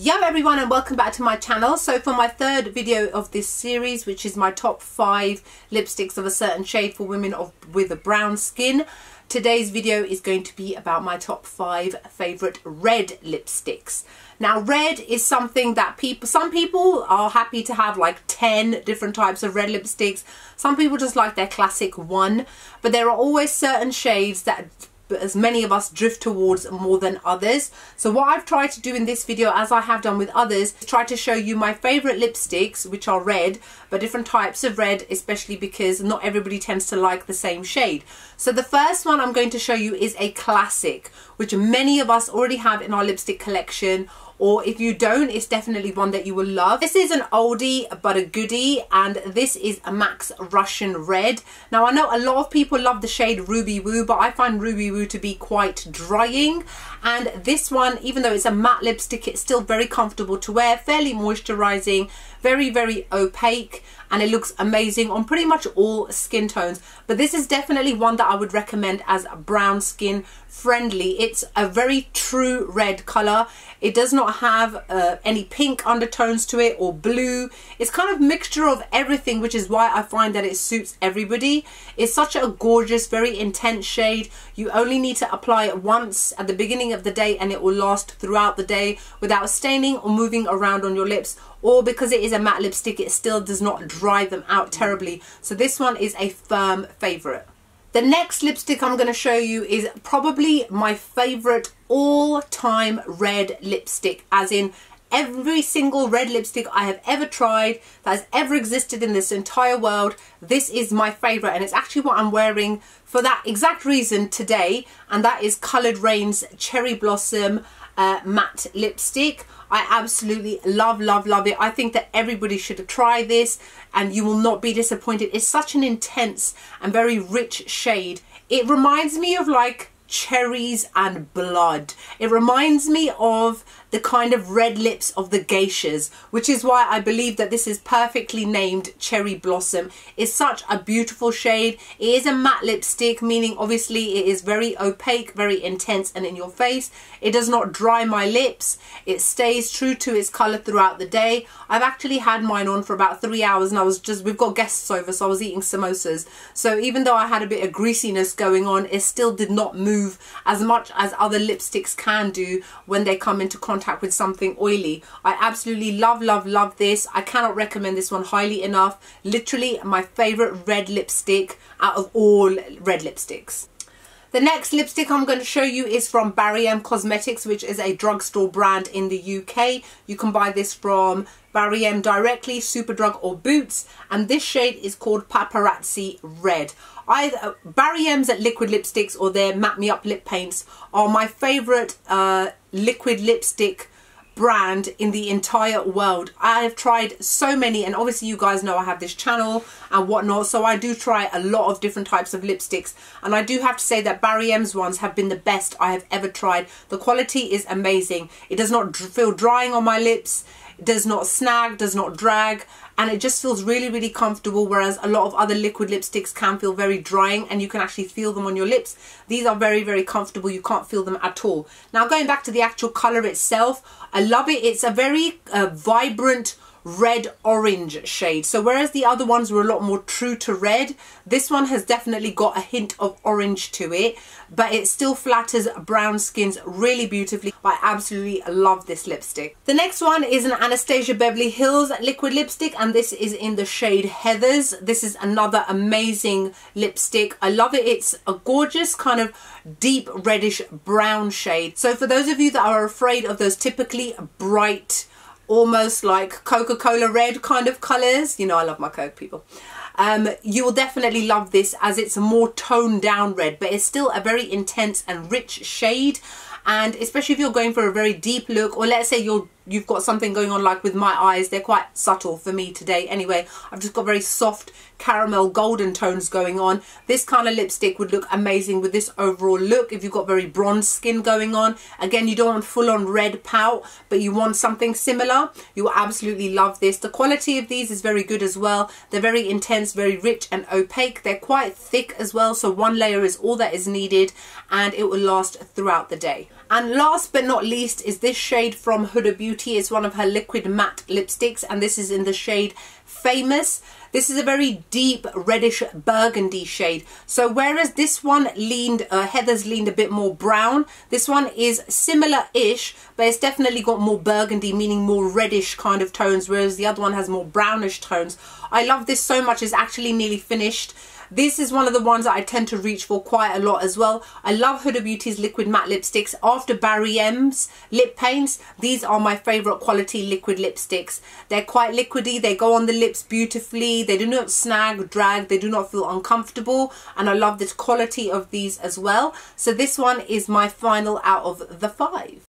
Yo everyone, and welcome back to my channel. So for my third video of this series, which is my top 5 lipsticks of a certain shade for women with a brown skin, today's video is going to be about my top 5 favorite red lipsticks. Now red is something that some people are happy to have like 10 different types of red lipsticks. Some people just like their classic one, but there are always certain shades that as many of us drift towards more than others. So what I've tried to do in this video, as I have done with others, is try to show you my favorite lipsticks, which are red, but different types of red, especially because not everybody tends to like the same shade. So the first one I'm going to show you is a classic, which many of us already have in our lipstick collection, or if you don't, it's definitely one that you will love. This is an oldie but a goodie, and this is a MAC's Russian Red. Now I know a lot of people love the shade Ruby Woo, but I find Ruby Woo to be quite drying, and this one, even though it's a matte lipstick, it's still very comfortable to wear, fairly moisturizing, very opaque, and it looks amazing on pretty much all skin tones. But this is definitely one that I would recommend as brown skin friendly. It's a very true red color. It does not have any pink undertones to it or blue. It's kind of mixture of everything, which is why I find that it suits everybody. It's such a gorgeous, very intense shade. You only need to apply it once at the beginning of the day, and it will last throughout the day without staining or moving around on your lips. Or because it is a matte lipstick, it still does not dry them out terribly. So this one is a firm favorite. The next lipstick I'm going to show you is probably my favorite all-time red lipstick, as in every single red lipstick I have ever tried that has ever existed in this entire world. This is my favorite, and it's actually what I'm wearing for that exact reason today, and that is Coloured Raine's Cherry Blossom matte lipstick. I absolutely love it. I think that everybody should try this and you will not be disappointed. It's such an intense and very rich shade. It reminds me of like cherries and blood. It reminds me of the kind of red lips of the geishas, which is why I believe that this is perfectly named Cherry Blossom. It's such a beautiful shade. It is a matte lipstick, meaning obviously it is very opaque, very intense and in your face. It does not dry my lips. It stays true to its color throughout the day. I've actually had mine on for about 3 hours, and we've got guests over, so I was eating samosas. So even though I had a bit of greasiness going on, it still did not move as much as other lipsticks can do when they come into contact with something oily. I absolutely love this. I cannot recommend this one highly enough. Literally my favorite red lipstick out of all red lipsticks. The next lipstick I'm going to show you is from Barry M Cosmetics, which is a drugstore brand in the UK. You can buy this from Barry M directly, Superdrug or Boots, and this shade is called Paparazzi Red. Barry M's liquid lipsticks, or their Matte Me Up lip paints, are my favourite liquid lipstick brand in the entire world. I have tried so many, and obviously you guys know I have this channel and whatnot, so I do try a lot of different types of lipsticks, and I do have to say that Barry M's ones have been the best I have ever tried. The quality is amazing. It does not feel drying on my lips. It does not snag, does not drag, and it just feels really comfortable, whereas a lot of other liquid lipsticks can feel very drying and you can actually feel them on your lips. These are very comfortable. You can't feel them at all. Now going back to the actual colour itself, I love it. It's a very vibrant red orange shade. So whereas the other ones were a lot more true to red, this one has definitely got a hint of orange to it, but it still flatters brown skins really beautifully. I absolutely love this lipstick. The next one is an Anastasia Beverly Hills liquid lipstick, and this is in the shade Heathers. This is another amazing lipstick. I love it. It's a gorgeous kind of deep reddish brown shade. So for those of you that are afraid of those typically bright, almost like Coca-Cola red kind of colours, you know I love my Coke, people, you will definitely love this, as it's a more toned down red, but it's still a very intense and rich shade. And especially if you're going for a very deep look, or let's say you've got something going on like with my eyes, they're quite subtle for me today anyway. I've just got very soft caramel golden tones going on. This kind of lipstick would look amazing with this overall look. If you've got very bronze skin going on, again, you don't want full on red pout, but you want something similar, you will absolutely love this. The quality of these is very good as well. They're very intense, very rich and opaque. They're quite thick as well, so one layer is all that is needed, and it will last throughout the day. And last but not least is this shade from Huda Beauty. It's one of her liquid matte lipsticks, and this is in the shade Famous. This is a very deep reddish burgundy shade. So whereas this one leaned, Heathers leaned a bit more brown, this one is similar-ish, but it's definitely got more burgundy, meaning more reddish kind of tones, whereas the other one has more brownish tones. I love this so much. It's actually nearly finished. This is one of the ones that I tend to reach for quite a lot as well. I love Huda Beauty's liquid matte lipsticks. After Barry M's lip paints, these are my favourite quality liquid lipsticks. They're quite liquidy, they go on the lips beautifully, they do not snag, drag, they do not feel uncomfortable, and I love the quality of these as well. So this one is my final out of the 5.